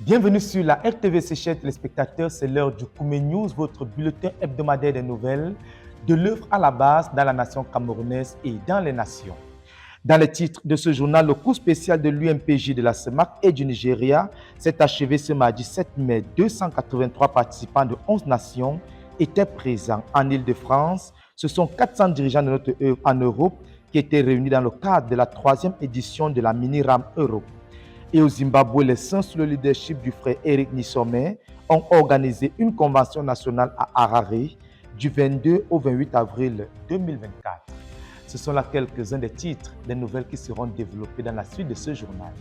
Bienvenue sur la RTVC, chers téléspectateurs, c'est l'heure du Koumé News, votre bulletin hebdomadaire des nouvelles de l'œuvre à la base dans la nation camerounaise et dans les nations. Dans les titres de ce journal, le cours spécial de l'UMPJ de la CEMAC et du Nigeria s'est achevé ce mardi 7 mai. 283 participants de 11 nations étaient présents en Île-de-France. Ce sont 400 dirigeants de notre œuvre en Europe qui étaient réunis dans le cadre de la 3e édition de la Mini-RAM Europe. Et au Zimbabwe, les saints sous le leadership du frère Eric Nisomé ont organisé une convention nationale à Harare du 22 au 28 avril 2024. Ce sont là quelques-uns des titres des nouvelles qui seront développées dans la suite de ce journal.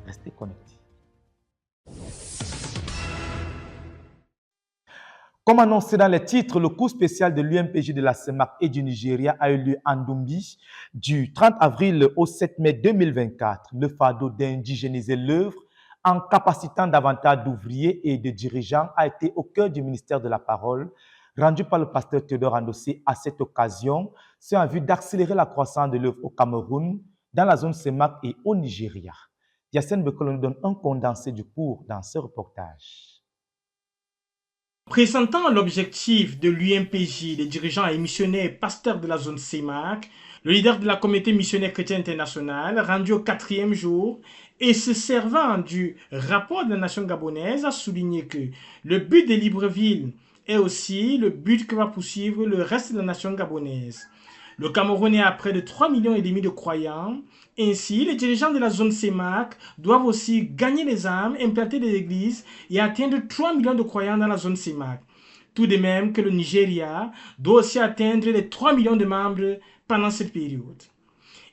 Restez connectés. Comme annoncé dans les titres, le cours spécial de l'UMPJ de la CEMAC et du Nigeria a eu lieu en Dumbi du 30 avril au 7 mai 2024. Le fardeau d'indigéniser l'œuvre en capacitant davantage d'ouvriers et de dirigeants a été au cœur du ministère de la Parole, rendu par le pasteur Théodore Andossé à cette occasion, c'est en vue d'accélérer la croissance de l'œuvre au Cameroun, dans la zone CEMAC et au Nigeria. Yacine Bekolo nous donne un condensé du cours dans ce reportage. Présentant l'objectif de l'UMPJ, les dirigeants et missionnaires et pasteurs de la zone CEMAC, le leader de la communauté missionnaire chrétienne internationale, rendu au 4e jour, et se servant du rapport de la nation gabonaise, a souligné que le but de Libreville est aussi le but que va poursuivre le reste de la nation gabonaise. Le Cameroun est à près de 3,5 millions de croyants. Ainsi, les dirigeants de la zone CEMAC doivent aussi gagner les âmes, implanter des églises et atteindre 3 millions de croyants dans la zone CEMAC. Tout de même que le Nigeria doit aussi atteindre les 3 millions de membres pendant cette période.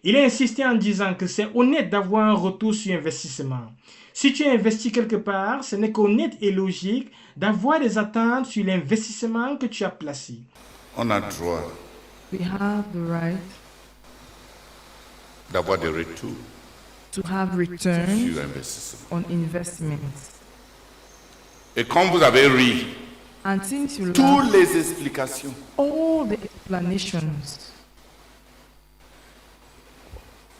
Il a insisté en disant que c'est honnête d'avoir un retour sur investissement. Si tu investis quelque part, ce n'est qu'honnête et logique d'avoir des attentes sur l'investissement que tu as placé. On a droit We have the right d'avoir des retours to have sur returns investissement. on investments. Et quand vous avez ri, And since you toutes love les explications, all the explanations,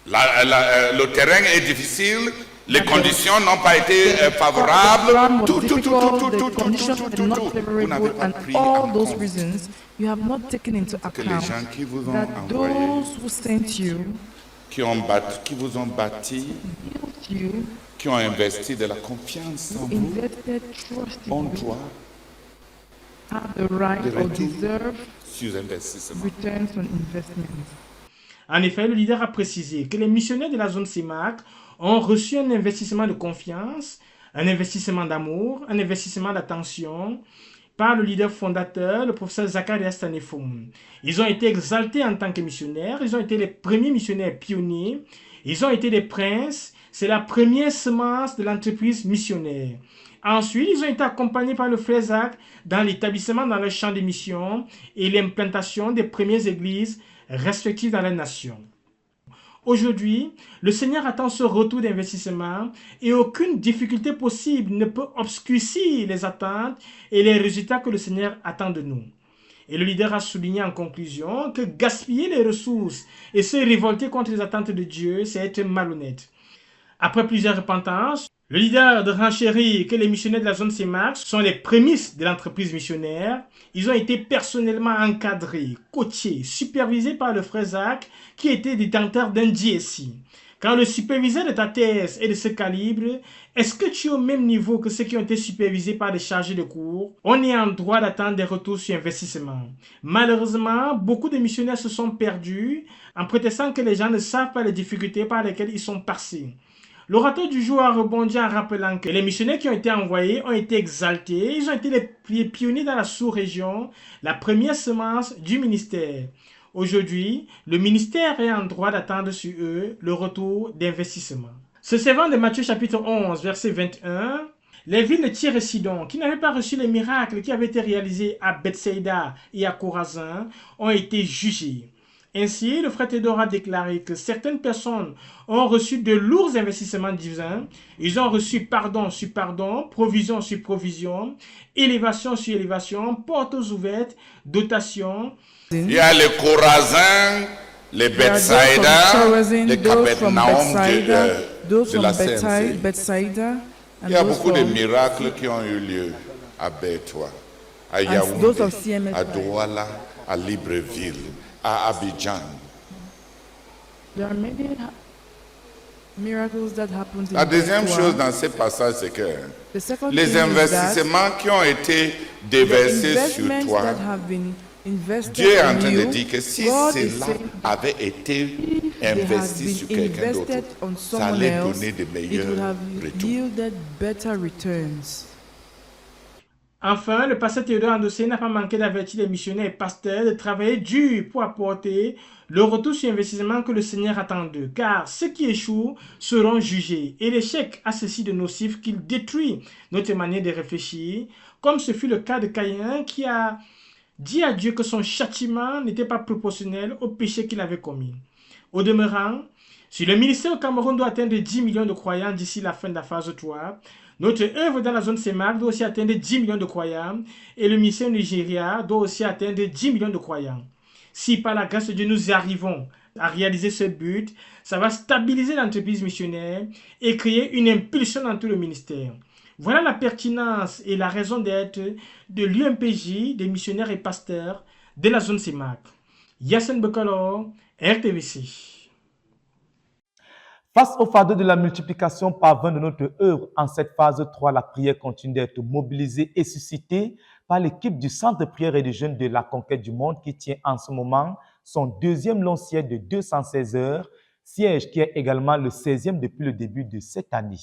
le terrain est difficile, les conditions n'ont pas été favorables, tout. the conditions were not Vous n'avez favorable, pas and pris en all those compte reasons you have not taken into que les gens account qui vous ont that envoyé, those who sent you, qui vous ont bâti, built you, qui ont investi de la confiance en vous, invested trust in ont you, droit have the right de or retour deserve sur investissement. returns on investments. En effet, le leader a précisé que les missionnaires de la zone CEMAC ont reçu un investissement de confiance, un investissement d'amour, un investissement d'attention par le leader fondateur, le professeur Zacharias Tanefoum. Ils ont été exaltés en tant que missionnaires, ils ont été les premiers missionnaires pionniers, ils ont été des princes, c'est la première semence de l'entreprise missionnaire. Ensuite, ils ont été accompagnés par le frère Zach dans l'établissement dans le champ de mission et l'implantation des premières églises respectives dans la nation. Aujourd'hui, le Seigneur attend ce retour d'investissement et aucune difficulté possible ne peut obscurcir les attentes et les résultats que le Seigneur attend de nous. Et le leader a souligné en conclusion que gaspiller les ressources et se révolter contre les attentes de Dieu, c'est être malhonnête. Après plusieurs repentances, le leader de renchérit que les missionnaires de la zone CEMAC sont les prémices de l'entreprise missionnaire. Ils ont été personnellement encadrés, coachés, supervisés par le frère Zach, qui était détenteur d'un DSI. Quand le superviseur de ta thèse est de ce calibre, est-ce que tu es au même niveau que ceux qui ont été supervisés par des chargés de cours? On est en droit d'attendre des retours sur investissement. Malheureusement, beaucoup de missionnaires se sont perdus en prétextant que les gens ne savent pas les difficultés par lesquelles ils sont passés. L'orateur du jour a rebondi en rappelant que les missionnaires qui ont été envoyés ont été exaltés. Ils ont été les pionniers dans la sous-région, la première semence du ministère. Aujourd'hui, le ministère est en droit d'attendre sur eux le retour d'investissement. Se servant de Matthieu chapitre 11, verset 21, les villes de Tyr et Sidon, qui n'avaient pas reçu les miracles qui avaient été réalisés à Bethsaïda et à Chorazin, ont été jugées. Ainsi, le frère Théodore a déclaré que certaines personnes ont reçu de lourds investissements divins. Ils ont reçu pardon sur pardon, provision sur provision, élévation sur élévation, portes ouvertes, dotation. Il y a les Chorazin, les Bethsaïda, les Capernaum de la CNC. Bethsaida, Il y a those beaucoup de from- miracles qui ont eu lieu à Bertois, à those Yaoundé, of CMS à Live. Douala, à Libreville, à Abidjan. There are many miracles that happened in La deuxième Bertois. chose dans ce passage, c'est que The second les thing is that investissements qui ont été the déversés sur investments toi, that have been invested Dieu est en in train de you, dire que si God is cela saying avait été if they had investi sur been quelqu'un d'autre, invested on ça someone allait else, donner de it would meilleurs have retours. yielded better returns. Enfin, le pasteur Théodore Andossé n'a pas manqué d'avertir les missionnaires et pasteurs de travailler dur pour apporter le retour sur investissement que le Seigneur attend d'eux. Car ceux qui échouent seront jugés. Et l'échec a ceci de nocif qu'il détruit notre manière de réfléchir, comme ce fut le cas de Caïn qui a dit à Dieu que son châtiment n'était pas proportionnel au péché qu'il avait commis. Au demeurant, si le ministère au Cameroun doit atteindre 10 millions de croyants d'ici la fin de la phase 3, notre œuvre dans la zone CEMAC doit aussi atteindre 10 millions de croyants et le ministère au Nigeria doit aussi atteindre 10 millions de croyants. Si par la grâce de Dieu nous arrivons à réaliser ce but, ça va stabiliser l'entreprise missionnaire et créer une impulsion dans tout le ministère. Voilà la pertinence et la raison d'être de l'UMPJ, des missionnaires et pasteurs de la zone CEMAC. Yassine Bekalo, RTVC. Face au fardeau de la multiplication par 20 de notre œuvre, en cette phase 3, la prière continue d'être mobilisée et suscitée par l'équipe du Centre de prière et de jeunes de la conquête du monde qui tient en ce moment son deuxième long siège de 216 heures, siège qui est également le 16e depuis le début de cette année.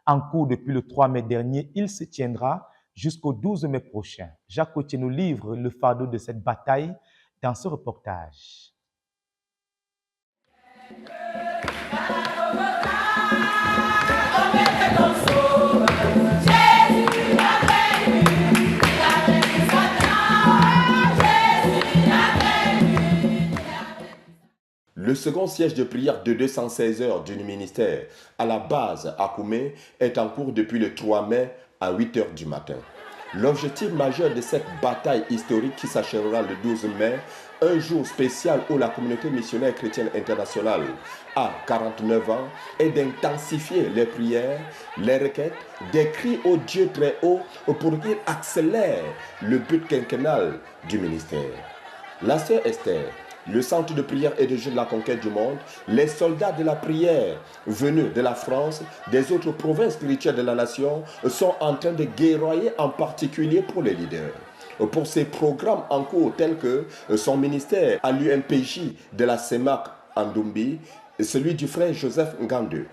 En cours depuis le 3 mai dernier, il se tiendra jusqu'au 12 mai prochain. Jacques Cotier nous livre le fardeau de cette bataille dans ce reportage. Le second siège de prière de 216 heures du ministère à la base à Koumé est en cours depuis le 3 mai à 8 heures du matin. L'objectif majeur de cette bataille historique qui s'achèvera le 12 mai, un jour spécial où la communauté missionnaire chrétienne internationale a 49 ans, est d'intensifier les prières, les requêtes, des cris au Dieu très haut pour qu'il accélère le but quinquennal du ministère. La sœur Esther, le centre de prière et de jeu de la conquête du monde, les soldats de la prière venus de la France, des autres provinces spirituelles de la nation, sont en train de guerroyer en particulier pour les leaders. Pour ces programmes en cours tels que son ministère à l'UMPJ de la CEMAC en Dumbi, celui du frère Joseph Ngandeu.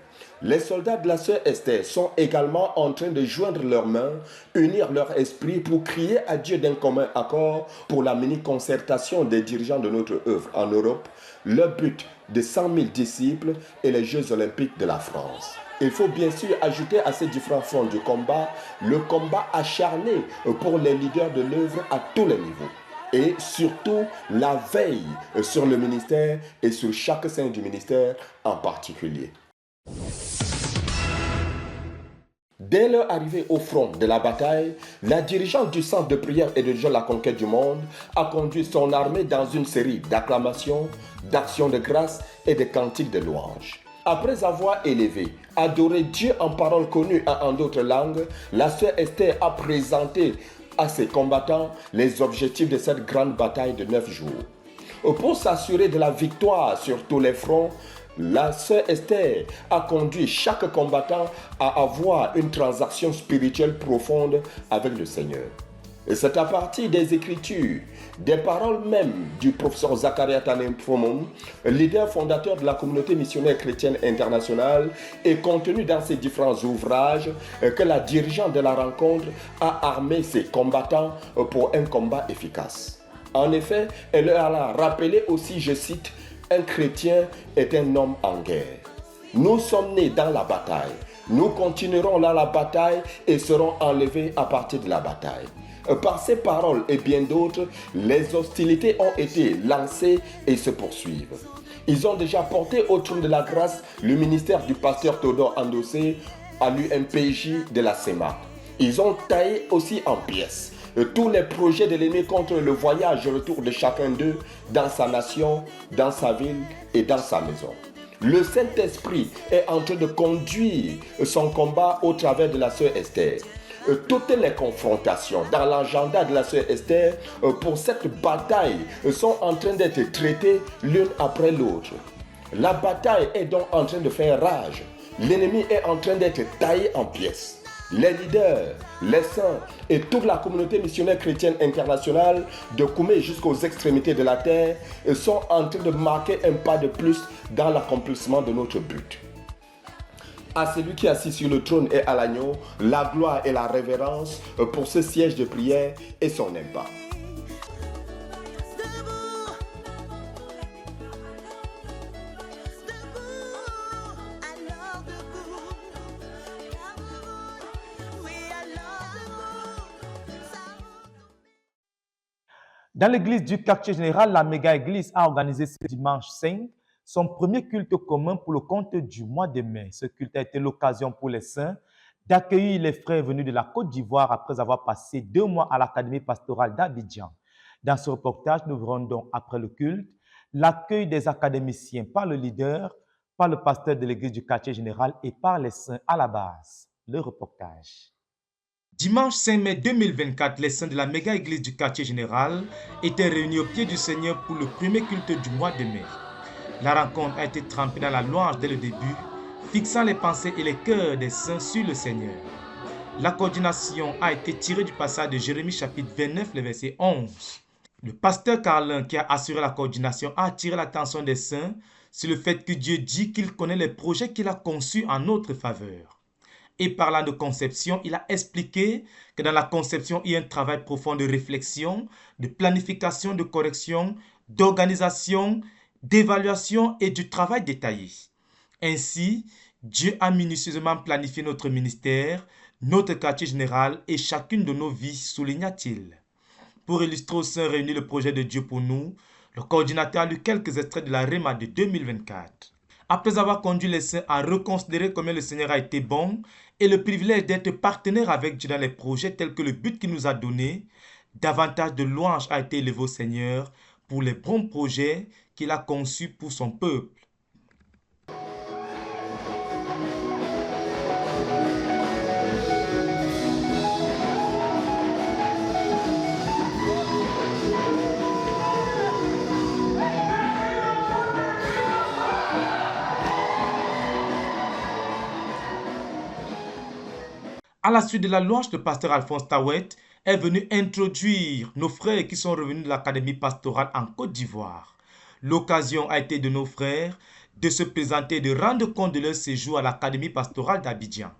Les soldats de la sœur Esther sont également en train de joindre leurs mains, unir leur esprit pour crier à Dieu d'un commun accord pour la mini-concertation des dirigeants de notre œuvre en Europe, le but de 100 000 disciples et les Jeux olympiques de la France. Il faut bien sûr ajouter à ces différents fronts du combat, le combat acharné pour les leaders de l'œuvre à tous les niveaux. Et surtout la veille sur le ministère et sur chaque sein du ministère en particulier. Dès leur arrivée au front de la bataille, la dirigeante du centre de prière et de jeu de la conquête du monde a conduit son armée dans une série d'acclamations, d'actions de grâce et de cantiques de louange. Après avoir élevé, adoré Dieu en paroles connues et en d'autres langues, la sœur Esther a présenté à ses combattants les objectifs de cette grande bataille de 9 jours. Pour s'assurer de la victoire sur tous les fronts, la sœur Esther a conduit chaque combattant à avoir une transaction spirituelle profonde avec le Seigneur. Et c'est à partir des Écritures, des paroles même du professeur Zachariah Tanem Fomum, leader fondateur de la communauté missionnaire chrétienne internationale, et contenu dans ses différents ouvrages, que la dirigeante de la rencontre a armé ses combattants pour un combat efficace. En effet, elle leur a rappelé aussi, je cite, un chrétien est un homme en guerre. Nous sommes nés dans la bataille. Nous continuerons dans la bataille et serons enlevés à partir de la bataille. Par ces paroles et bien d'autres, les hostilités ont été lancées et se poursuivent. Ils ont déjà porté au trône de la grâce le ministère du pasteur Théodore Andossé à l'UMPJ de la CEMAC. Ils ont taillé aussi en pièces tous les projets de l'ennemi contre le voyage et retour de chacun d'eux dans sa nation, dans sa ville et dans sa maison. Le Saint-Esprit est en train de conduire son combat au travers de la sœur Esther. Toutes les confrontations dans l'agenda de la sœur Esther pour cette bataille sont en train d'être traitées l'une après l'autre. La bataille est donc en train de faire rage. L'ennemi est en train d'être taillé en pièces. Les leaders, les saints et toute la communauté missionnaire chrétienne internationale de Koumé jusqu'aux extrémités de la terre sont en train de marquer un pas de plus dans l'accomplissement de notre but. À celui qui est assis sur le trône et à l'agneau, la gloire et la révérence pour ce siège de prière et son impact. Dans l'église du quartier général, la méga-église a organisé ce dimanche 5 son premier culte commun pour le compte du mois de mai. Ce culte a été l'occasion pour les saints d'accueillir les frères venus de la Côte d'Ivoire après avoir passé 2 mois à l'Académie pastorale d'Abidjan. Dans ce reportage, nous verrons donc après le culte l'accueil des académiciens par le leader, par le pasteur de l'église du quartier général et par les saints à la base. Le reportage. Dimanche 5 mai 2024, les saints de la méga-église du quartier général étaient réunis au pied du Seigneur pour le premier culte du mois de mai. La rencontre a été trempée dans la louange dès le début, fixant les pensées et les cœurs des saints sur le Seigneur. La coordination a été tirée du passage de Jérémie chapitre 29, le verset 11. Le pasteur Carlin, qui a assuré la coordination, a attiré l'attention des saints sur le fait que Dieu dit qu'il connaît les projets qu'il a conçus en notre faveur. Et parlant de conception, il a expliqué que dans la conception, il y a un travail profond de réflexion, de planification, de correction, d'organisation, d'évaluation et du travail détaillé. Ainsi, Dieu a minutieusement planifié notre ministère, notre quartier général et chacune de nos vies, souligna-t-il. Pour illustrer aux saints réunis le projet de Dieu pour nous, le coordinateur a lu quelques extraits de la Réma de 2024. Après avoir conduit les saints à reconsidérer combien le Seigneur a été bon et le privilège d'être partenaire avec Dieu dans les projets tels que le but qu'il nous a donné, davantage de louanges a été élevé au Seigneur pour les bons projets qu'il a conçus pour son peuple. À la suite de la louange, le pasteur Alphonse Tawet est venu introduire nos frères qui sont revenus de l'Académie pastorale en Côte d'Ivoire. L'occasion a été de nos frères de se présenter et de rendre compte de leur séjour à l'Académie pastorale d'Abidjan.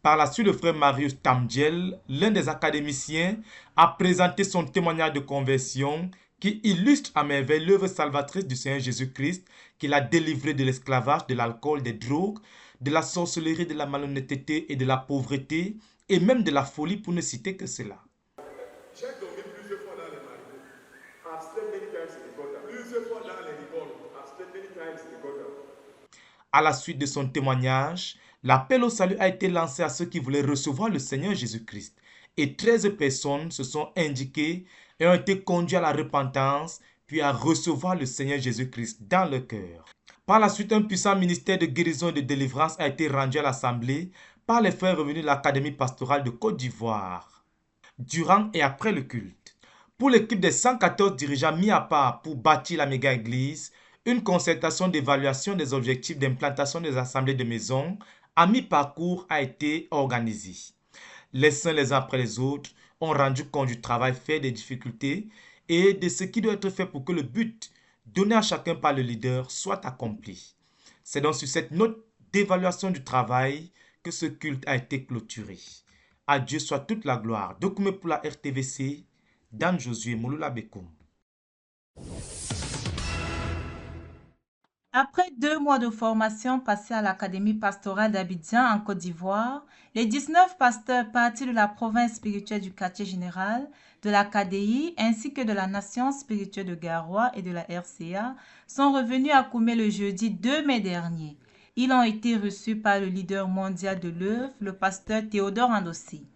Par la suite, le frère Marius Tamdjel, l'un des académiciens, a présenté son témoignage de conversion qui illustre à merveille l'œuvre salvatrice du Seigneur Jésus-Christ qu'il a délivré de l'esclavage, de l'alcool, des drogues, de la sorcellerie, de la malhonnêteté et de la pauvreté, et même de la folie, pour ne citer que cela. J'ai dormi plusieurs fois dans les marigouts. I've slept many times in the gutter. Plusieurs fois dans les rigoles. I've slept many times in the gutter. À la suite de son témoignage, l'appel au salut a été lancé à ceux qui voulaient recevoir le Seigneur Jésus-Christ. Et 13 personnes se sont indiquées et ont été conduites à la repentance, puis à recevoir le Seigneur Jésus-Christ dans leur cœur. Par la suite, un puissant ministère de guérison et de délivrance a été rendu à l'Assemblée par les frères revenus de l'Académie pastorale de Côte d'Ivoire, durant et après le culte. Pour l'équipe des 114 dirigeants mis à part pour bâtir la méga-église, une concertation d'évaluation des objectifs d'implantation des assemblées de maisons à mi-parcours a été organisée. Les saints les uns après les autres ont rendu compte du travail fait, des difficultés et de ce qui doit être fait pour que le but donné à chacun par le leader soit accompli. C'est donc sur cette note d'évaluation du travail que ce culte a été clôturé. À Dieu soit toute la gloire. De Koumé pour la RTVC, Dan Josué Mouloula Bekoum. Après 2 mois de formation passés à l'Académie pastorale d'Abidjan en Côte d'Ivoire, les 19 pasteurs partis de la province spirituelle du quartier général, de la KDI ainsi que de la nation spirituelle de Garoua et de la RCA sont revenus à Koumé le jeudi 2 mai dernier. Ils ont été reçus par le leader mondial de l'œuvre, le pasteur Théodore Andossi.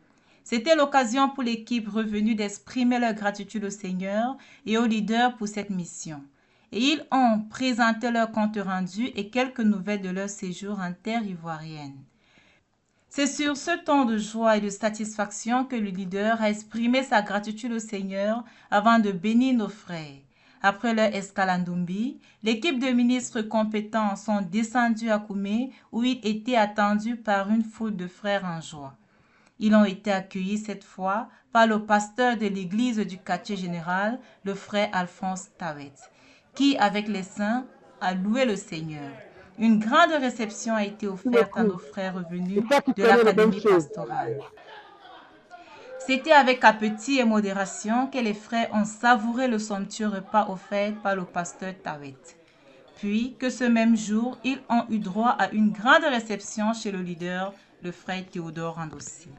C'était l'occasion pour l'équipe revenue d'exprimer leur gratitude au Seigneur et au leader pour cette mission. et ils ont présenté leur compte rendu et quelques nouvelles de leur séjour en terre ivoirienne. C'est sur ce ton de joie et de satisfaction que le leader a exprimé sa gratitude au Seigneur avant de bénir nos frères. Après leur escale à Ndumbi, l'équipe de ministres compétents sont descendus à Koumé où ils étaient attendus par une foule de frères en joie. Ils ont été accueillis cette fois par le pasteur de l'église du quartier général, le frère Alphonse Tawet, qui, avec les saints, a loué le Seigneur. Une grande réception a été offerte à nos frères revenus de l'académie pastorale. C'était avec appétit et modération que les frères ont savouré le somptueux repas offert par le pasteur Tawet. Puis que ce même jour, ils ont eu droit à une grande réception chez le leader, le frère Théodore Andossi.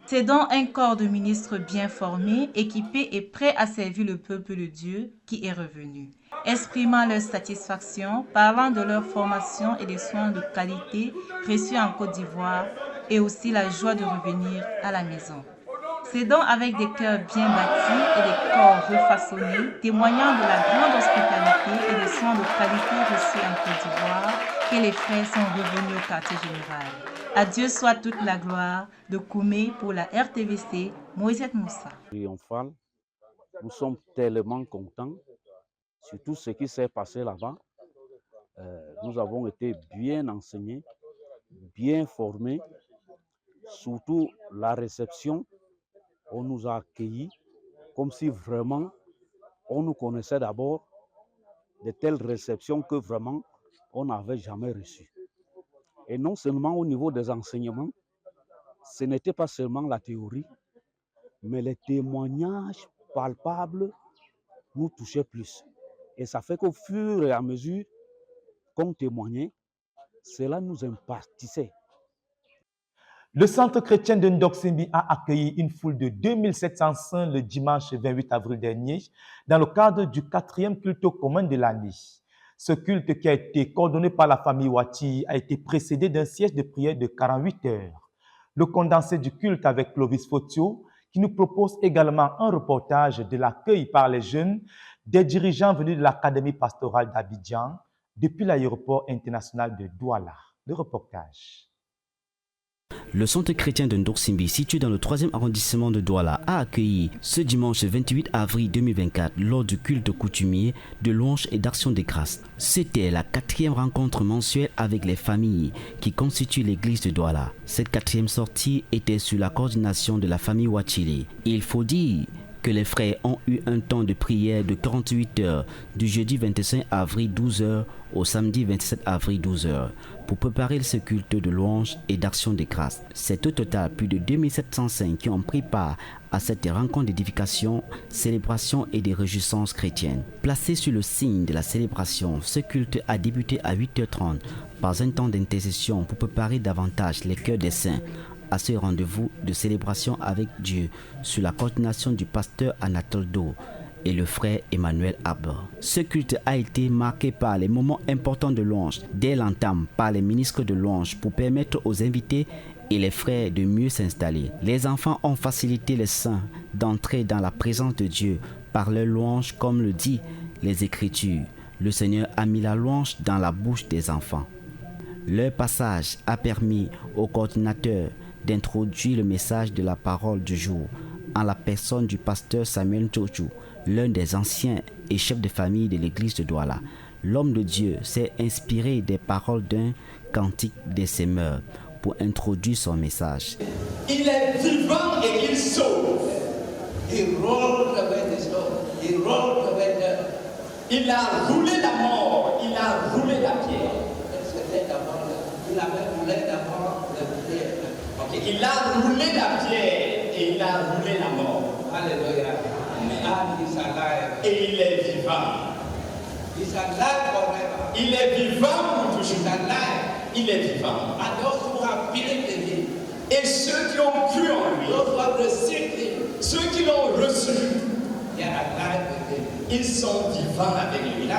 C'est donc un corps de ministres bien formé, équipé et prêt à servir le peuple de Dieu qui est revenu, exprimant leur satisfaction, parlant de leur formation et des soins de qualité reçus en Côte d'Ivoire et aussi la joie de revenir à la maison. C'est donc avec des cœurs bien bâtis et des corps refaçonnés, témoignant de la grande hospitalité et des soins de qualité reçus en Côte d'Ivoire, que les frères sont revenus au quartier général. À Dieu soit toute la gloire. De Koumé pour la RTVC, Moïse Moussa. Triomphal, nous sommes tellement contents sur tout ce qui s'est passé là-bas. Nous avons été bien enseignés, bien formés, surtout la réception. On nous a accueillis comme si vraiment on nous connaissait d'abord, de telles réceptions que vraiment on n'avait jamais reçues. Et non seulement au niveau des enseignements, ce n'était pas seulement la théorie, mais les témoignages palpables nous touchaient plus. Et ça fait qu'au fur et à mesure qu'on témoignait, cela nous impartissait. Le centre chrétien de Ndoksimbi a accueilli une foule de 2700 saints le dimanche 28 avril dernier dans le cadre du 4e culte commun de l'année. Ce culte qui a été coordonné par la famille Ouati a été précédé d'un siège de prière de 48 heures. Le condensé du culte avec Clovis Fotio qui nous propose également un reportage de l'accueil par les jeunes des dirigeants venus de l'Académie pastorale d'Abidjan depuis l'aéroport international de Douala. Le reportage. Le centre chrétien de Ndoksimbi, situé dans le 3e arrondissement de Douala, a accueilli ce dimanche 28 avril 2024 lors du culte coutumier de louange et d'action des grâces. C'était la 4e rencontre mensuelle avec les familles qui constituent l'église de Douala. Cette 4e sortie était sous la coordination de la famille Ouachili. Il faut dire que les frères ont eu un temps de prière de 48 heures du jeudi 25 avril 12 h au samedi 27 avril 12 h pour préparer ce culte de louange et d'action des grâces. C'est au total plus de 2705 qui ont pris part à cette rencontre d'édification, célébration et de réjouissances chrétiennes. Placé sur le signe de la célébration, ce culte a débuté à 8h30 par un temps d'intercession pour préparer davantage les cœurs des saints à ce rendez-vous de célébration avec Dieu sous la coordination du pasteur Anatole Do et le frère Emmanuel Abba. Ce culte a été marqué par les moments importants de louange dès l'entame par les ministres de louange pour permettre aux invités et les frères de mieux s'installer. Les enfants ont facilité les saints d'entrer dans la présence de Dieu par leur louange comme le dit les Écritures. Le Seigneur a mis la louange dans la bouche des enfants. Leur passage a permis aux coordinateurs d'introduire le message de la parole du jour en la personne du pasteur Samuel Tchouchou, l'un des anciens et chefs de famille de l'église de Douala. L'homme de Dieu s'est inspiré des paroles d'un cantique des semeurs pour introduire son message. Il est vivant et il sauve. Il roule avec des choses. Il roule avec des... Il a roulé la mort. Il a roulé la pierre. C'était d'abord. Il avait roulé d'abord la pierre. Okay. Il a roulé la pierre et il a roulé la mort. Alléluia. Et il est vivant. Il est vivant pour toujours. Il est vivant. Et ceux qui ont cru en lui, ceux qui l'ont reçu, ils sont vivants avec lui.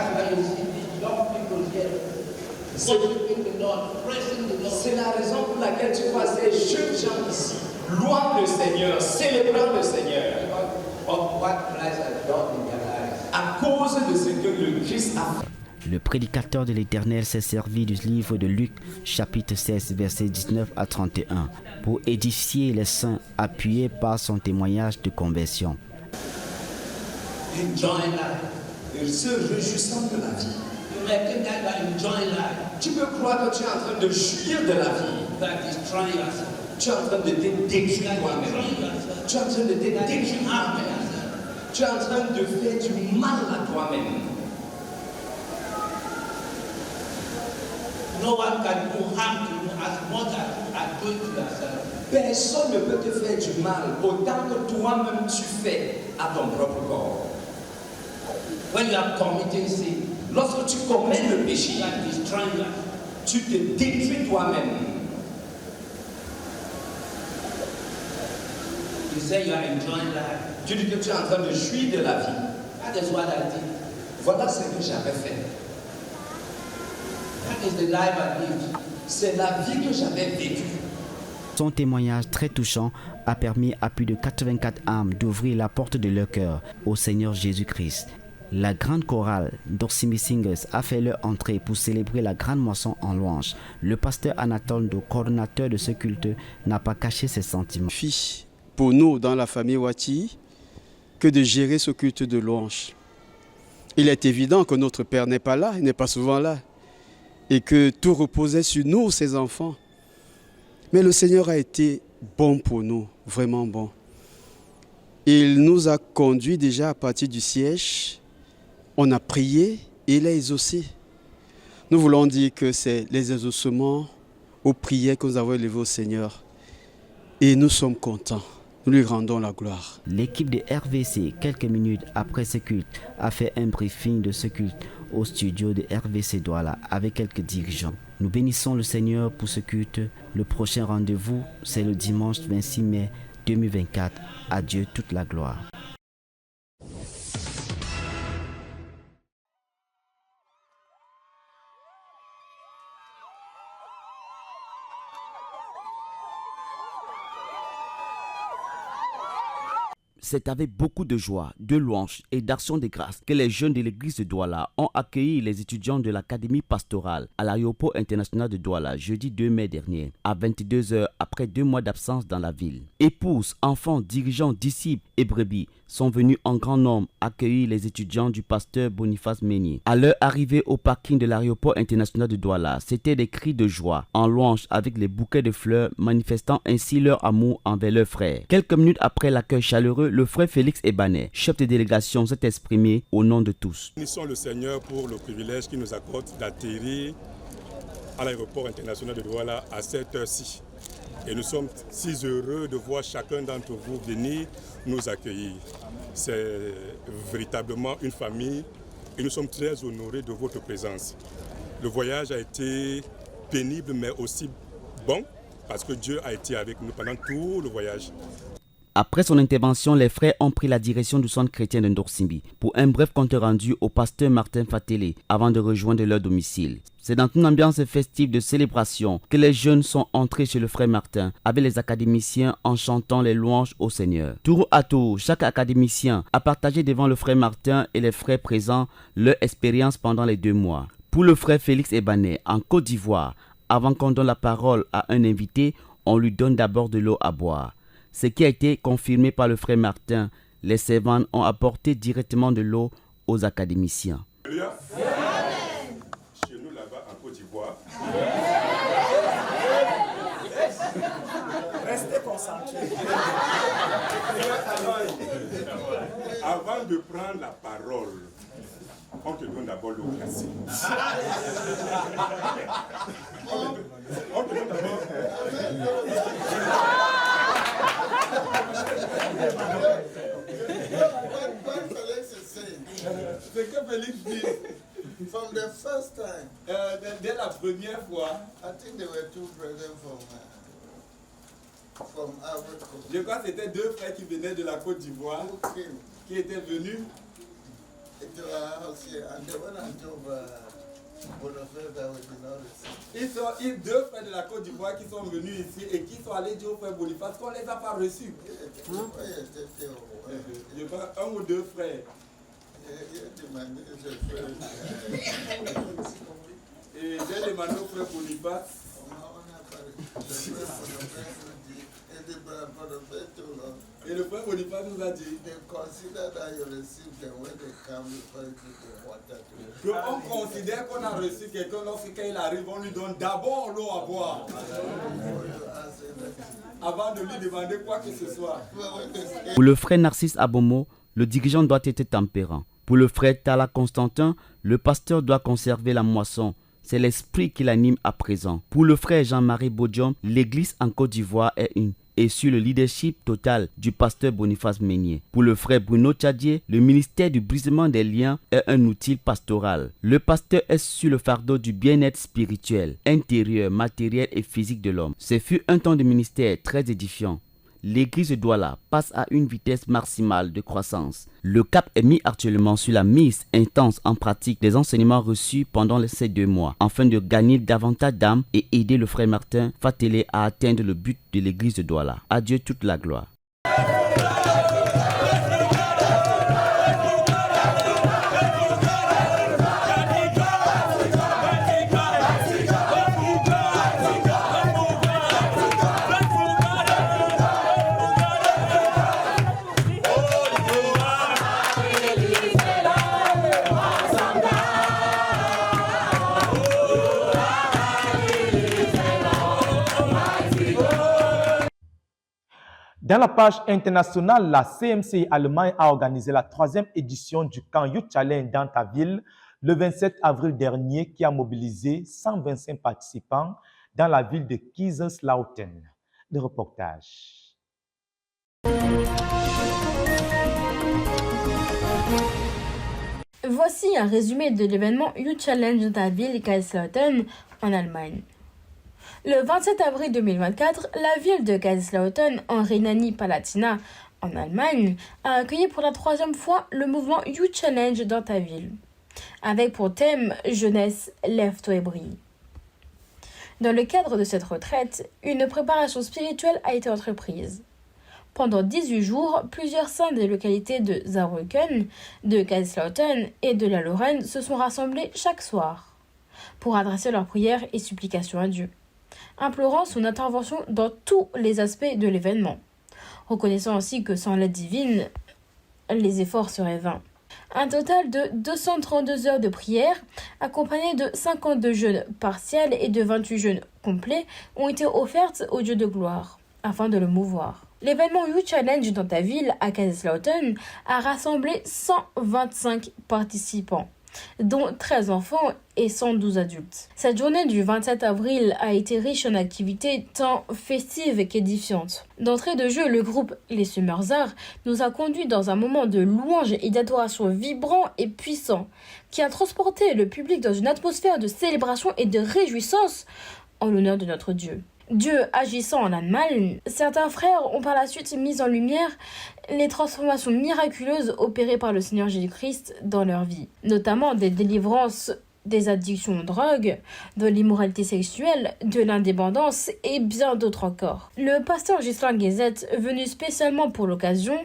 C'est la raison pour laquelle tu vois ces jeunes gens ici, louant le Seigneur, célébrant le Seigneur. à cause de ce que le Christ a fait. Le prédicateur de l'Éternel s'est servi du livre de Luc, chapitre 16, versets 19 à 31, pour édifier les saints, appuyé par son témoignage de conversion. Enjoy life. Et se réjouissant de la vie. Enjoy life. Tu peux croire que tu es en train de jouir de la vie. Tu es en train de te détruire toi-même. Tu es en train de te détruire toi-même. Tu es en train de faire du mal à toi-même. No one can do harm to you as much as you are doing to yourself. Personne ne peut te faire du mal autant que toi-même tu fais à ton propre corps. When you are committing sin, lorsque tu commets le péché, tu te détruis toi-même. You say you are enjoying life. Tu dis que tu es en train de jouir de la vie. That is what I did. Voilà ce que j'avais fait. That is the life I lived. C'est la vie que j'avais vécue. Son témoignage très touchant a permis à plus de 84 âmes d'ouvrir la porte de leur cœur au Seigneur Jésus-Christ. La grande chorale d'Orsimi Singers a fait leur entrée pour célébrer la grande moisson en louange. Le pasteur Anatole, coordonnateur de ce culte, n'a pas caché ses sentiments. Pour nous, dans la famille Wati, que de gérer ce culte de louange. Il est évident que notre Père n'est pas là, il n'est pas souvent là, et que tout reposait sur nous, ses enfants. Mais le Seigneur a été bon pour nous, vraiment bon. Il nous a conduits déjà à partir du siège. On a prié et il a exaucé. Nous voulons dire que c'est les exaucements aux prières que nous avons élevées au Seigneur. Et nous sommes contents. Nous lui rendons la gloire. L'équipe de RVC, quelques minutes après ce culte, a fait un briefing de ce culte au studio de RVC Douala avec quelques dirigeants. Nous bénissons le Seigneur pour ce culte. Le prochain rendez-vous, c'est le dimanche 26 mai 2024. À Dieu toute la gloire. C'est avec beaucoup de joie, de louange et d'action de grâce que les jeunes de l'église de Douala ont accueilli les étudiants de l'académie pastorale à l'aéroport international de Douala jeudi 2 mai dernier, à 22h après 2 mois d'absence dans la ville. Épouses, enfants, dirigeants, disciples et brebis sont venus en grand nombre accueillir les étudiants du pasteur Boniface Meunier. À leur arrivée au parking de l'aéroport international de Douala, c'était des cris de joie, en louange avec les bouquets de fleurs manifestant ainsi leur amour envers leurs frères. Quelques minutes après l'accueil chaleureux, le frère Félix Ebanet, chef de délégation, s'est exprimé au nom de tous. Nous bénissons le Seigneur pour le privilège qu'il nous accorde d'atterrir à l'aéroport international de Douala à cette heure-ci. Et nous sommes si heureux de voir chacun d'entre vous venir nous accueillir. C'est véritablement une famille et nous sommes très honorés de votre présence. Le voyage a été pénible mais aussi bon parce que Dieu a été avec nous pendant tout le voyage. Après son intervention, les frères ont pris la direction du centre chrétien de Ndorsimbi pour un bref compte rendu au pasteur Martin Fatélé avant de rejoindre leur domicile. C'est dans une ambiance festive de célébration que les jeunes sont entrés chez le frère Martin avec les académiciens en chantant les louanges au Seigneur. Tour à tour, chaque académicien a partagé devant le frère Martin et les frères présents leur expérience pendant les 2 mois. Pour le frère Félix Ebanet, en Côte d'Ivoire, avant qu'on donne la parole à un invité, on lui donne d'abord de l'eau à boire. Ce qui a été confirmé par le frère Martin, les servants ont apporté directement de l'eau aux académiciens. Chez nous là-bas en Côte d'Ivoire. Restez concentrés. Avant de prendre la parole, on te donne d'abord l'eau glacée. On te donne d'abord. Ce que Félix dit, from the first time, dès la première fois, I think there were 2 brothers from Ivory Coast. Je crois que c'était 2 frères qui venaient de la Côte d'Ivoire qui étaient venus. Into our house here, and they went and told Boniface that we did not receive. Ils sont 2 frères de la Côte d'Ivoire qui sont venus ici et qui sont allés dire au frère Boniface qu'on ne les a pas reçus. Hein? Je crois 1 ou 2 frères. Et j'ai demandé au frère Boniface. Et le frère Boniface nous a dit qu'on considère qu'on a reçu quelqu'un lorsqu'il arrive, on lui donne d'abord l'eau à boire. Avant de lui demander quoi que ce soit. Pour le frère Narcisse Abomo, le dirigeant doit être tempérant. Pour le frère Tala Constantin, le pasteur doit conserver la moisson. C'est l'esprit qui l'anime à présent. Pour le frère Jean-Marie Bodium, l'église en Côte d'Ivoire est une et sur le leadership total du pasteur Boniface Meunier. Pour le frère Bruno Tchadier, le ministère du brisement des liens est un outil pastoral. Le pasteur est sur le fardeau du bien-être spirituel, intérieur, matériel et physique de l'homme. Ce fut un temps de ministère très édifiant. L'église de Douala passe à une vitesse maximale de croissance. Le cap est mis actuellement sur la mise intense en pratique des enseignements reçus pendant ces 2 mois, afin de gagner davantage d'âmes et aider le frère Martin Fatélé à atteindre le but de l'église de Douala. À Dieu toute la gloire. Dans la page internationale, la CMCI Allemagne a organisé la 3e édition du camp Youth Challenge dans ta ville le 27 avril dernier qui a mobilisé 125 participants dans la ville de Kaiserslautern. Le reportage. Voici un résumé de l'événement Youth Challenge dans ta ville Kaiserslautern en Allemagne. Le 27 avril 2024, la ville de Kaiserslautern en Rhénanie-Palatinat en Allemagne a accueilli pour la 3e fois le mouvement Youth Challenge dans ta ville, avec pour thème Jeunesse, lève-toi et brille. Dans le cadre de cette retraite, une préparation spirituelle a été entreprise. Pendant 18 jours, plusieurs saints des localités de Saarbrücken, de Kaiserslautern et de la Lorraine se sont rassemblés chaque soir pour adresser leurs prières et supplications à Dieu, implorant son intervention dans tous les aspects de l'événement, reconnaissant ainsi que sans l'aide divine, les efforts seraient vains. Un total de 232 heures de prière, accompagnées de 52 jeûnes partiels et de 28 jeûnes complets, ont été offertes au Dieu de gloire, afin de le mouvoir. L'événement Youth Challenge dans ta ville, à Kaiserslautern, a rassemblé 125 participants, dont 13 enfants et 112 adultes. Cette journée du 27 avril a été riche en activités tant festives qu'édifiantes. D'entrée de jeu, le groupe Les Summerzards nous a conduits dans un moment de louange et d'adoration vibrant et puissant, qui a transporté le public dans une atmosphère de célébration et de réjouissance en l'honneur de notre Dieu. Dieu agissant en Allemagne, certains frères ont par la suite mis en lumière les transformations miraculeuses opérées par le Seigneur Jésus-Christ dans leur vie, notamment des délivrances des addictions aux drogues, de l'immoralité sexuelle, de l'indépendance et bien d'autres encore. Le pasteur Ghislain Guézette, venu spécialement pour l'occasion,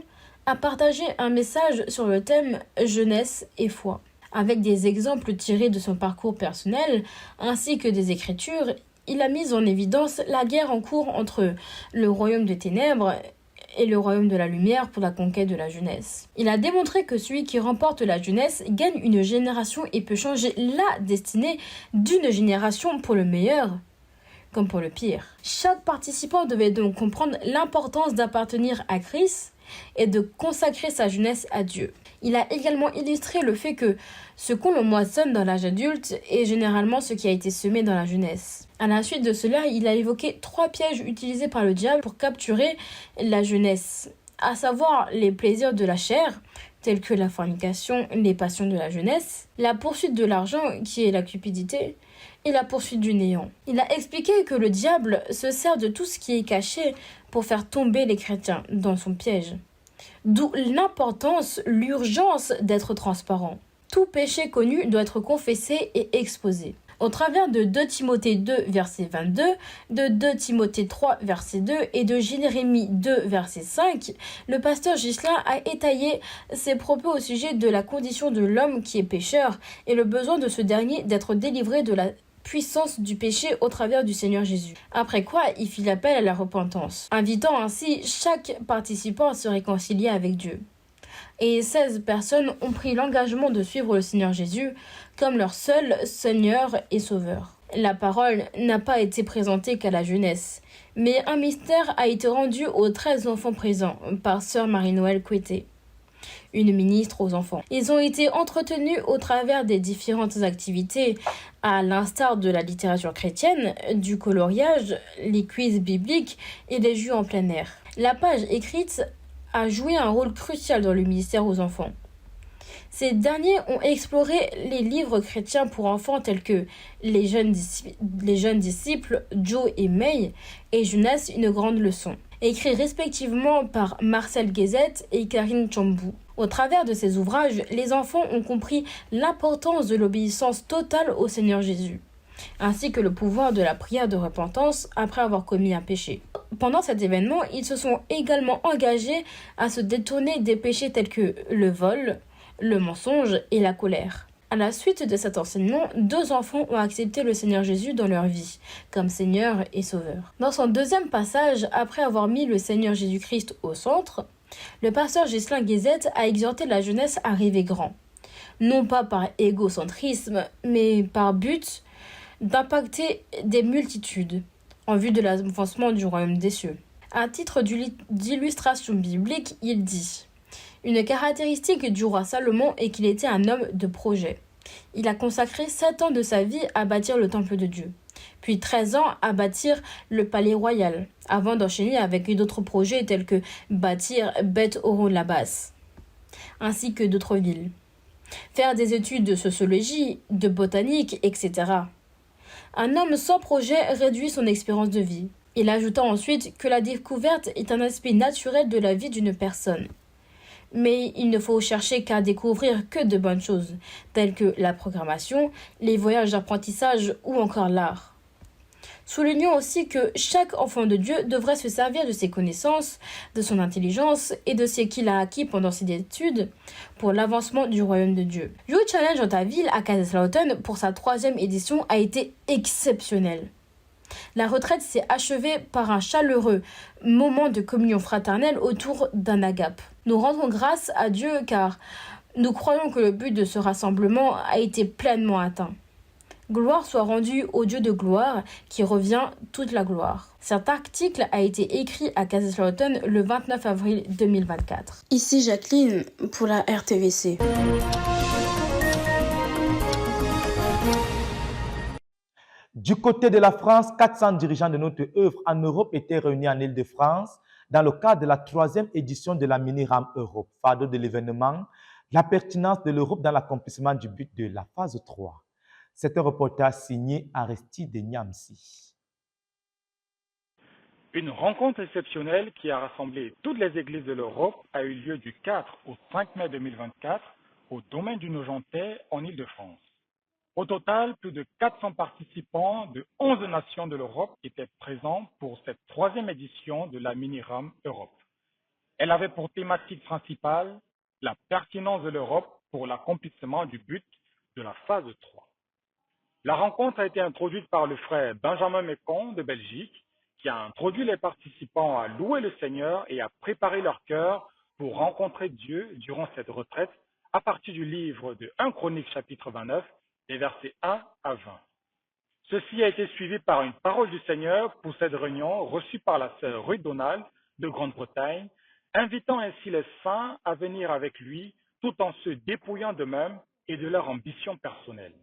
a partagé un message sur le thème Jeunesse et foi. Avec des exemples tirés de son parcours personnel ainsi que des Écritures, il a mis en évidence la guerre en cours entre le royaume des ténèbres et le royaume de la lumière pour la conquête de la jeunesse. Il a démontré que celui qui remporte la jeunesse gagne une génération et peut changer la destinée d'une génération pour le meilleur comme pour le pire. Chaque participant devait donc comprendre l'importance d'appartenir à Christ et de consacrer sa jeunesse à Dieu. Il a également illustré le fait que ce qu'on moissonne dans l'âge adulte est généralement ce qui a été semé dans la jeunesse. À la suite de cela, il a évoqué 3 pièges utilisés par le diable pour capturer la jeunesse, à savoir les plaisirs de la chair, tels que la fornication, les passions de la jeunesse, la poursuite de l'argent, qui est la cupidité, et la poursuite du néant. Il a expliqué que le diable se sert de tout ce qui est caché pour faire tomber les chrétiens dans son piège. D'où l'importance, l'urgence d'être transparent. Tout péché connu doit être confessé et exposé. Au travers de 2 Timothée 2, verset 22, de 2 Timothée 3, verset 2 et de Jérémie 2, verset 5, le pasteur Ghislain a étayé ses propos au sujet de la condition de l'homme qui est pécheur et le besoin de ce dernier d'être délivré de la puissance du péché au travers du Seigneur Jésus. Après quoi, il fit appel à la repentance, invitant ainsi chaque participant à se réconcilier avec Dieu. Et 16 personnes ont pris l'engagement de suivre le Seigneur Jésus comme leur seul Seigneur et Sauveur. La parole n'a pas été présentée qu'à la jeunesse, mais un mystère a été rendu aux 13 enfants présents par sœur Marie-Noël Coueté, une ministre aux enfants. Ils ont été entretenus au travers des différentes activités, à l'instar de la littérature chrétienne, du coloriage, les quiz bibliques et des jeux en plein air. La page écrite a joué un rôle crucial dans le ministère aux enfants. Ces derniers ont exploré les livres chrétiens pour enfants tels que Les jeunes disciples, Joe et May, et Jeunesse, une grande leçon, écrits respectivement par Marcel Guézette et Karine Chambou. Au travers de ces ouvrages, les enfants ont compris l'importance de l'obéissance totale au Seigneur Jésus, ainsi que le pouvoir de la prière de repentance après avoir commis un péché. Pendant cet événement, ils se sont également engagés à se détourner des péchés tels que le vol, le mensonge et la colère. À la suite de cet enseignement, 2 enfants ont accepté le Seigneur Jésus dans leur vie, comme Seigneur et Sauveur. Dans son deuxième passage, après avoir mis le Seigneur Jésus-Christ au centre, le pasteur Ghislain Guézette a exhorté la jeunesse à rêver grand, non pas par égocentrisme, mais par but d'impacter des multitudes en vue de l'avancement du royaume des cieux. À titre d'illustration biblique, il dit « Une caractéristique du roi Salomon est qu'il était un homme de projet. Il a consacré 7 ans de sa vie à bâtir le temple de Dieu, puis 13 ans à bâtir le palais royal, avant d'enchaîner avec d'autres projets tels que bâtir Beth Horon la Basse, ainsi que d'autres villes. Faire des études de sociologie, de botanique, etc. Un homme sans projet réduit son expérience de vie. Il ajouta ensuite que la découverte est un aspect naturel de la vie d'une personne. Mais il ne faut chercher qu'à découvrir que de bonnes choses, telles que la programmation, les voyages d'apprentissage ou encore l'art. Soulignons aussi que chaque enfant de Dieu devrait se servir de ses connaissances, de son intelligence et de ce qu'il a acquis pendant ses études pour l'avancement du royaume de Dieu. Youth Challenge dans ta ville à Kaiserslautern pour sa 3e édition a été exceptionnel. La retraite s'est achevée par un chaleureux moment de communion fraternelle autour d'un agape. Nous rendons grâce à Dieu car nous croyons que le but de ce rassemblement a été pleinement atteint. Gloire soit rendue au Dieu de gloire qui revient toute la gloire. Cet article a été écrit à Kaiserslautern le 29 avril 2024. Ici Jacqueline pour la RTVC. Du côté de la France, 400 dirigeants de notre œuvre en Europe étaient réunis en Île-de-France dans le cadre de la 3e édition de la Mini-RAM Europe. Fardeau de l'événement, la pertinence de l'Europe dans l'accomplissement du but de la phase 3. C'est un reportage signé Aristide Niamsi. Une rencontre exceptionnelle qui a rassemblé toutes les églises de l'Europe a eu lieu du 4 au 5 mai 2024 au domaine du Nogentais en Île-de-France. Au total, plus de 400 participants de 11 nations de l'Europe étaient présents pour cette 3e édition de la Mini-RAM Europe. Elle avait pour thématique principale la pertinence de l'Europe pour l'accomplissement du but de la phase 3. La rencontre a été introduite par le frère Benjamin Mécon de Belgique, qui a introduit les participants à louer le Seigneur et à préparer leur cœur pour rencontrer Dieu durant cette retraite à partir du livre de 1 Chronique chapitre 29, les versets 1 à 20. Ceci a été suivi par une parole du Seigneur pour cette réunion reçue par la sœur Ruth Donald de Grande-Bretagne, invitant ainsi les saints à venir avec lui tout en se dépouillant d'eux-mêmes et de leur ambition personnelle.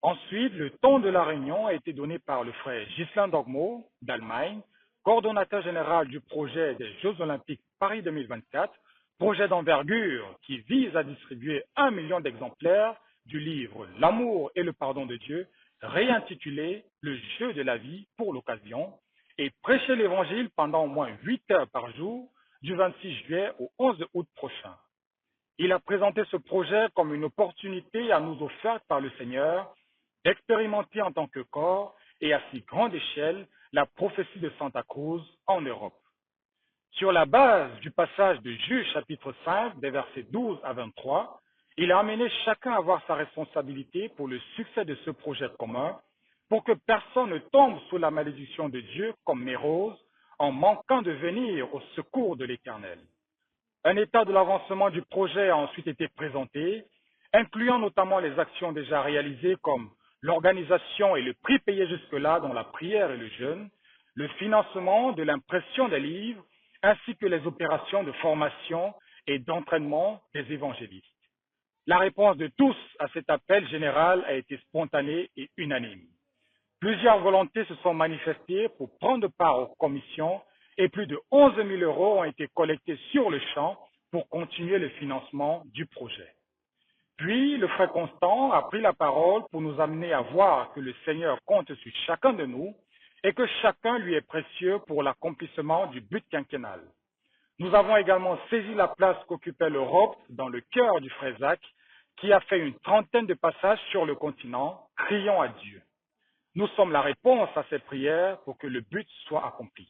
Ensuite, le ton de la réunion a été donné par le frère Ghislain Dogmo d'Allemagne, coordonnateur général du projet des Jeux Olympiques Paris 2024, projet d'envergure qui vise à distribuer 1 million d'exemplaires du livre L'amour et le pardon de Dieu, réintitulé Le jeu de la vie pour l'occasion, et prêcher l'évangile pendant au moins 8 heures par jour, du 26 juillet au 11 août prochain. Il a présenté ce projet comme une opportunité à nous offerte par le Seigneur d'expérimenter en tant que corps et à si grande échelle la prophétie de Santa Cruz en Europe. Sur la base du passage de Juge chapitre 5 des versets 12 à 23, il a amené chacun à voir sa responsabilité pour le succès de ce projet commun, pour que personne ne tombe sous la malédiction de Dieu comme Mérose en manquant de venir au secours de l'Éternel. Un état de l'avancement du projet a ensuite été présenté, incluant notamment les actions déjà réalisées comme l'organisation et le prix payé jusque-là dans la prière et le jeûne, le financement de l'impression des livres, ainsi que les opérations de formation et d'entraînement des évangélistes. La réponse de tous à cet appel général a été spontanée et unanime. Plusieurs volontés se sont manifestées pour prendre part aux commissions et plus de 11 000 € ont été collectés sur le champ pour continuer le financement du projet. Puis, le frère Constant a pris la parole pour nous amener à voir que le Seigneur compte sur chacun de nous et que chacun lui est précieux pour l'accomplissement du but quinquennal. Nous avons également saisi la place qu'occupait l'Europe dans le cœur du frère Zach, qui a fait une trentaine de passages sur le continent, criant à Dieu. Nous sommes la réponse à ces prières pour que le but soit accompli.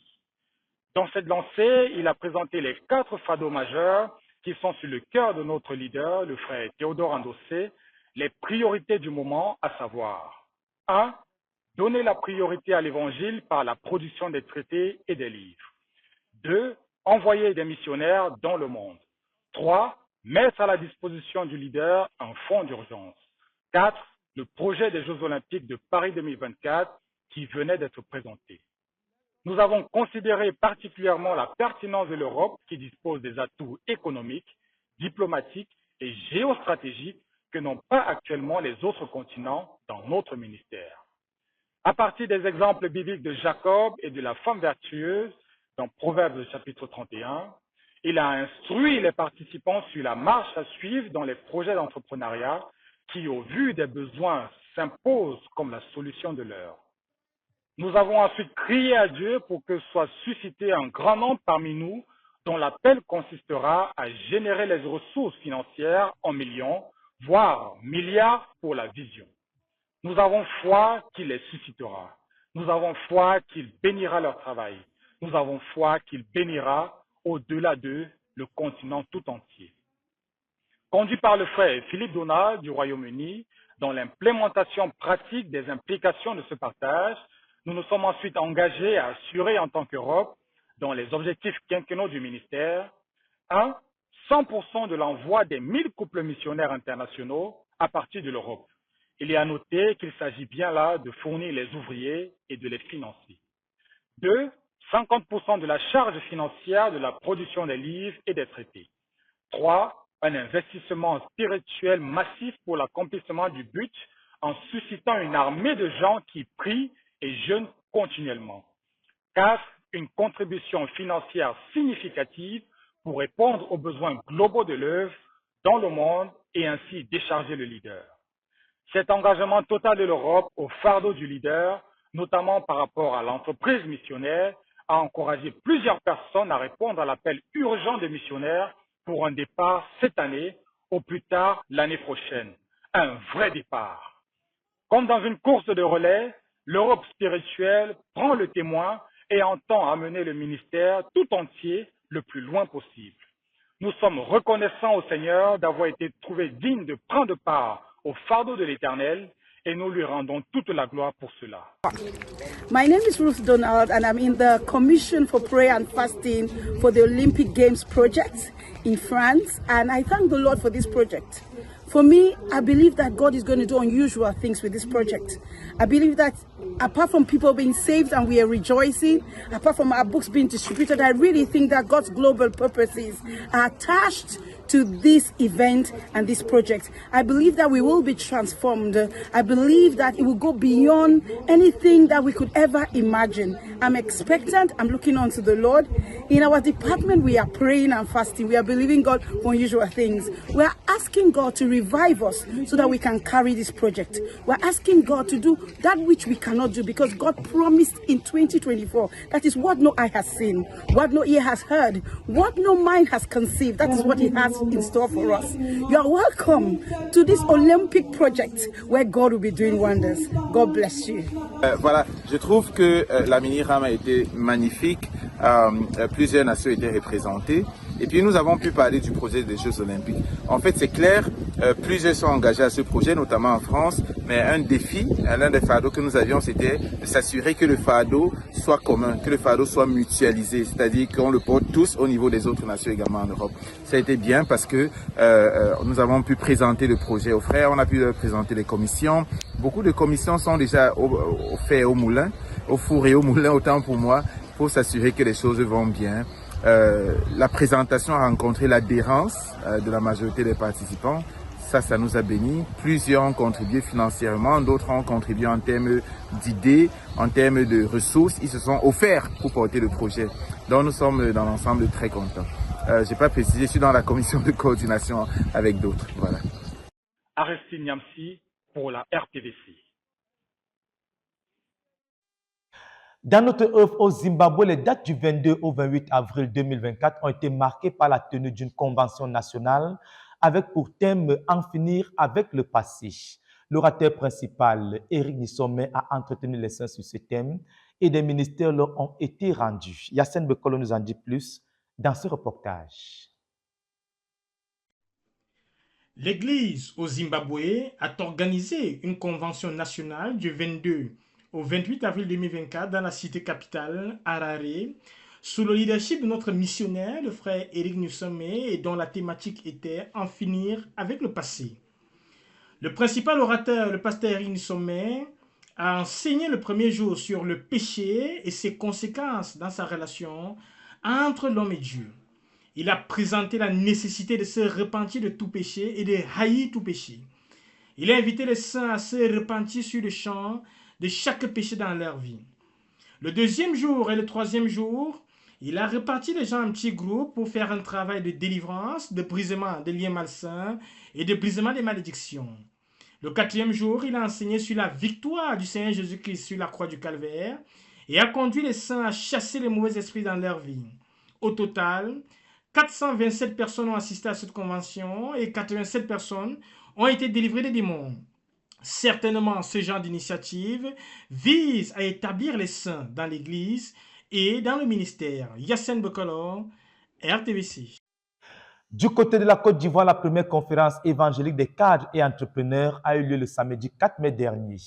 Dans cette lancée, il a présenté les 4 fardeaux majeurs qui sont sur le cœur de notre leader, le frère Théodore Andossé, les priorités du moment, à savoir 1. Donner la priorité à l'évangile par la production des traités et des livres. 2. Envoyer des missionnaires dans le monde. 3. Mettre à la disposition du leader un fonds d'urgence. 4. Le projet des Jeux Olympiques de Paris 2024 qui venait d'être présenté. Nous avons considéré particulièrement la pertinence de l'Europe qui dispose des atouts économiques, diplomatiques et géostratégiques que n'ont pas actuellement les autres continents dans notre ministère. À partir des exemples bibliques de Jacob et de la femme vertueuse dans Proverbes chapitre 31, il a instruit les participants sur la marche à suivre dans les projets d'entrepreneuriat qui, au vu des besoins, s'imposent comme la solution de l'heure. Nous avons ensuite crié à Dieu pour que soit suscité un grand nombre parmi nous dont l'appel consistera à générer les ressources financières en millions, voire milliards pour la vision. Nous avons foi qu'il les suscitera. Nous avons foi qu'il bénira leur travail. Nous avons foi qu'il bénira au-delà d'eux le continent tout entier. Conduit par le frère Philippe Donat du Royaume-Uni, dans l'implémentation pratique des implications de ce partage, nous nous sommes ensuite engagés à assurer en tant qu'Europe, dans les objectifs quinquennaux du ministère, 100% de l'envoi des 1000 couples missionnaires internationaux à partir de l'Europe. Il est à noter qu'il s'agit bien là de fournir les ouvriers et de les financer. 2. 50% de la charge financière de la production des livres et des traités. 3. Un investissement spirituel massif pour l'accomplissement du but en suscitant une armée de gens qui prient et jeûnent continuellement. 4. Une contribution financière significative pour répondre aux besoins globaux de l'œuvre dans le monde et ainsi décharger le leader. Cet engagement total de l'Europe au fardeau du leader, notamment par rapport à l'entreprise missionnaire, a encouragé plusieurs personnes à répondre à l'appel urgent des missionnaires pour un départ cette année, au plus tard l'année prochaine. Un vrai départ. Comme dans une course de relais, l'Europe spirituelle prend le témoin et entend amener le ministère tout entier le plus loin possible. Nous sommes reconnaissants au Seigneur d'avoir été trouvés dignes de prendre part au fardeau de l'Éternel et nous lui rendons toute la gloire pour cela. My name is Ruth Donald and I'm in the Commission for Prayer and Fasting for the Olympic Games project in France, and I thank the Lord for this project. For me, I believe that God is going to do unusual things with this project. I believe that apart from people being saved and we are rejoicing, apart from our books being distributed, I really think that God's global purposes are attached to this event and this project. I believe that we will be transformed. I believe that it will go beyond anything that we could ever imagine. I'm expectant. I'm looking on to the Lord. In our department, we are praying and fasting. We are believing God for unusual things. We are asking God to revive us so that we can carry this project. We're asking God to do that which we cannot do because God promised in 2024. That is what no eye has seen, what no ear has heard, what no mind has conceived. That is what He has in store for us. You are welcome to this Olympic project where God will be doing wonders. God bless you. Voilà, je trouve que la mini-RAM a été magnifique. Plusieurs nations étaient représentées. Et puis nous avons pu parler du projet des Jeux Olympiques. En fait, c'est clair, plusieurs sont engagés à ce projet, notamment en France. Mais un défi, l'un des fardeaux que nous avions, c'était de s'assurer que le fardeau soit commun, que le fardeau soit mutualisé, c'est-à-dire qu'on le porte tous au niveau des autres nations également en Europe. Ça a été bien parce que nous avons pu présenter le projet aux frères, on a pu présenter les commissions. Beaucoup de commissions sont déjà faites au moulin, au four et au moulin, autant pour moi, pour s'assurer que les choses vont bien. La présentation a rencontré l'adhérence de la majorité des participants. Ça nous a bénis. Plusieurs ont contribué financièrement, d'autres ont contribué en termes d'idées, en termes de ressources. Ils se sont offerts pour porter le projet. Donc nous sommes dans l'ensemble très contents. Je n'ai pas précisé, je suis dans la commission de coordination avec d'autres. Voilà. Aristide Niamsi pour la RTVC. Dans notre œuvre au Zimbabwe, les dates du 22 au 28 avril 2024 ont été marquées par la tenue d'une convention nationale avec pour thème « En finir avec le passé ». L'orateur principal, Éric Nissomé, a entretenu les saints sur ce thème et des ministères leur ont été rendus. Yacine Bekolo nous en dit plus dans ce reportage. L'Église au Zimbabwe a organisé une convention nationale du 22 au 28 avril 2024 dans la cité capitale, Harare, sous le leadership de notre missionnaire, le frère Éric Nissomé, et dont la thématique était « En finir avec le passé ». Le principal orateur, le pasteur Éric Nissomé, a enseigné le premier jour sur le péché et ses conséquences dans sa relation entre l'homme et Dieu. Il a présenté la nécessité de se repentir de tout péché et de haïr tout péché. Il a invité les saints à se repentir sur le champ de chaque péché dans leur vie. Le deuxième jour et le troisième jour, il a réparti les gens en petits groupes pour faire un travail de délivrance, de brisement des liens malsains et de brisement des malédictions. Le quatrième jour, il a enseigné sur la victoire du Seigneur Jésus-Christ sur la croix du Calvaire et a conduit les saints à chasser les mauvais esprits dans leur vie. Au total, 427 personnes ont assisté à cette convention et 87 personnes ont été délivrées des démons. Certainement, ce genre d'initiative vise à établir les saints dans l'Église et dans le ministère. Yacine Bekolo, RTVC. Du côté de la Côte d'Ivoire, la première conférence évangélique des cadres et entrepreneurs a eu lieu le samedi 4 mai dernier.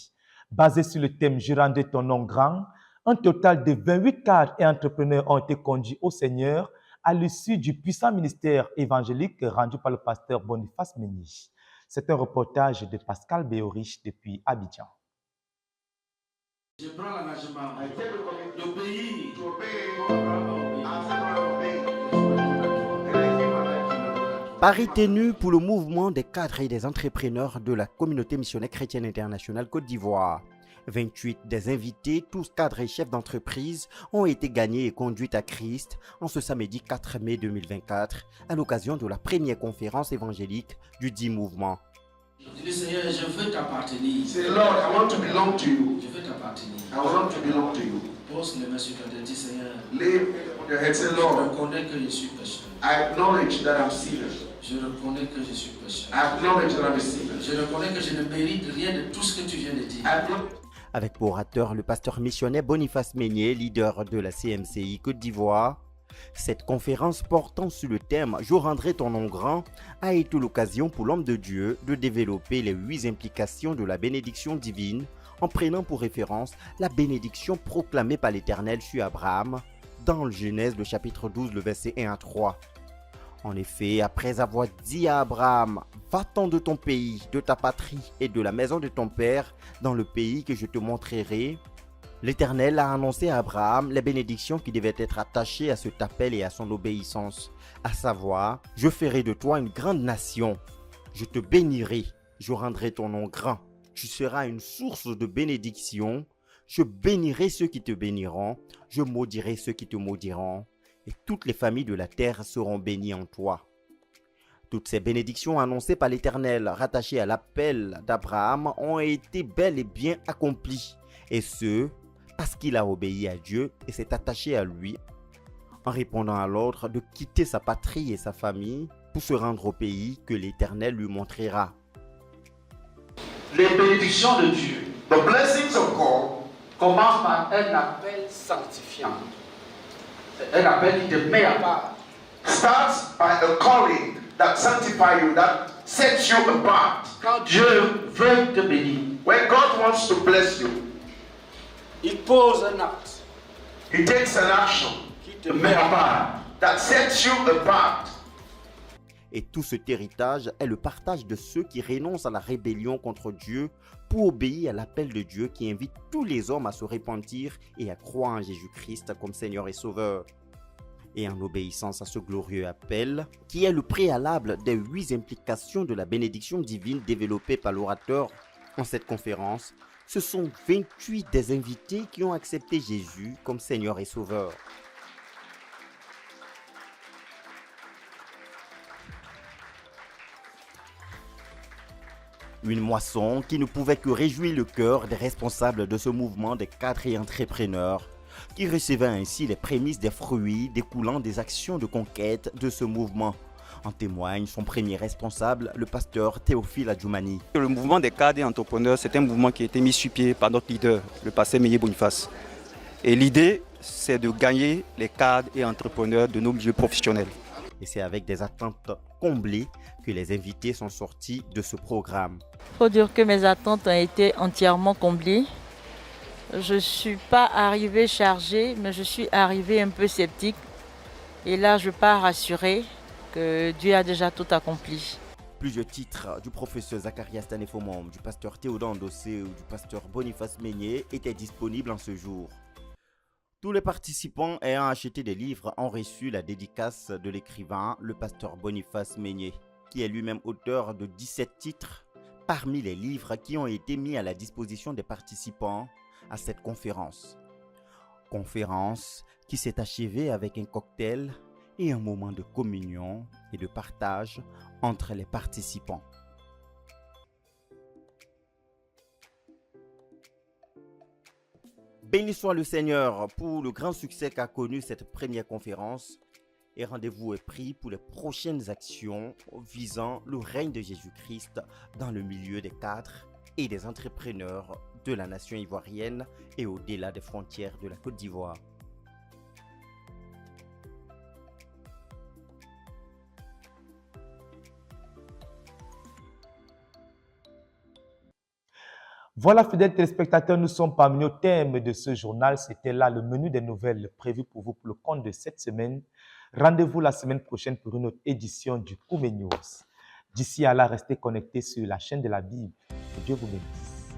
Basée sur le thème « Je rendrai ton nom grand », un total de 28 cadres et entrepreneurs ont été conduits au Seigneur à l'issue du puissant ministère évangélique rendu par le pasteur Boniface Menyi. C'est un reportage de Pascal Béorich depuis Abidjan. Je prends l'engagement d'obéir. Paris tenu pour le mouvement des cadres et des entrepreneurs de la communauté missionnaire chrétienne internationale Côte d'Ivoire. 28 des invités, tous cadres et chefs d'entreprise, ont été gagnés et conduits à Christ en ce samedi 4 mai 2024 à l'occasion de la première conférence évangélique du dit mouvement. Je dis Seigneur, je veux t'appartenir. Say, Lord, I want to belong to you. Je veux t'appartenir. I want to belong to you. Pose les mains sur ta tête, dis Seigneur. Lay on your head, say, Lord, je reconnais que je suis pécheur. I acknowledge that I'm sinner. Je reconnais que je suis pécheur. I acknowledge that I'm a sinner. Je reconnais que je ne mérite rien de tout ce que tu viens de dire. Avec pour orateur le pasteur missionnaire Boniface Menyi, leader de la CMCI Côte d'Ivoire. Cette conférence portant sur le thème « Je rendrai ton nom grand » a été l'occasion pour l'homme de Dieu de développer les 8 implications de la bénédiction divine en prenant pour référence la bénédiction proclamée par l'Éternel sur Abraham dans le Genèse, le chapitre 12, le verset 1 à 3. En effet, après avoir dit à Abraham « Va-t'en de ton pays, de ta patrie et de la maison de ton père dans le pays que je te montrerai », l'Éternel a annoncé à Abraham les bénédictions qui devaient être attachées à cet appel et à son obéissance, à savoir « Je ferai de toi une grande nation, je te bénirai, je rendrai ton nom grand, tu seras une source de bénédiction, je bénirai ceux qui te béniront, je maudirai ceux qui te maudiront, et toutes les familles de la terre seront bénies en toi. » Toutes ces bénédictions annoncées par l'Éternel, rattachées à l'appel d'Abraham, ont été bel et bien accomplies, et ce, parce qu'il a obéi à Dieu et s'est attaché à lui, en répondant à l'ordre de quitter sa patrie et sa famille pour se rendre au pays que l'Éternel lui montrera. Les bénédictions de Dieu The blessings of God commencent par un appel sanctifiant. Un appel qui te met à part. starts by a calling that sanctifies you, that sets you apart. Quand Dieu veut te bénir, When God wants to bless you, il pose un acte He takes an action qui te met à part. that sets you apart. Et tout cet héritage est le partage de ceux qui renoncent à la rébellion contre Dieu pour obéir à l'appel de Dieu qui invite tous les hommes à se repentir et à croire en Jésus-Christ comme Seigneur et Sauveur. Et en obéissance à ce glorieux appel, qui est le préalable des 8 implications de la bénédiction divine développée par l'orateur en cette conférence, ce sont 28 des invités qui ont accepté Jésus comme Seigneur et Sauveur. Une moisson qui ne pouvait que réjouir le cœur des responsables de ce mouvement des cadres et entrepreneurs, qui recevaient ainsi les prémices des fruits découlant des actions de conquête de ce mouvement. En témoigne son premier responsable, le pasteur Théophile Adjoumani. Le mouvement des cadres et entrepreneurs, c'est un mouvement qui a été mis sur pied par notre leader, le pasteur Meigné Boniface. Et l'idée, c'est de gagner les cadres et entrepreneurs de nos milieux professionnels. Et c'est avec des attentes comblées que les invités sont sortis de ce programme. Il faut dire que mes attentes ont été entièrement comblées. Je ne suis pas arrivée chargée, mais je suis arrivée un peu sceptique. Et là, je pars rassurée que Dieu a déjà tout accompli. Plusieurs titres du professeur Zacharias Tanefomom, du pasteur Théodore Ndossé ou du pasteur Boniface Meigné étaient disponibles en ce jour. Tous les participants ayant acheté des livres ont reçu la dédicace de l'écrivain, le pasteur Boniface Meigné, qui est lui-même auteur de 17 titres parmi les livres qui ont été mis à la disposition des participants à cette conférence. Conférence qui s'est achevée avec un cocktail et un moment de communion et de partage entre les participants. Béni soit le Seigneur pour le grand succès qu'a connu cette première conférence et rendez-vous est pris pour les prochaines actions visant le règne de Jésus-Christ dans le milieu des cadres et des entrepreneurs de la nation ivoirienne et au-delà des frontières de la Côte d'Ivoire. Voilà, fidèles téléspectateurs, nous sommes parmi au thème de ce journal. C'était là le menu des nouvelles prévues pour vous pour le compte de cette semaine. Rendez-vous la semaine prochaine pour une autre édition du Koumé News. D'ici à là, restez connectés sur la chaine de la Bible. Que Dieu vous bénisse.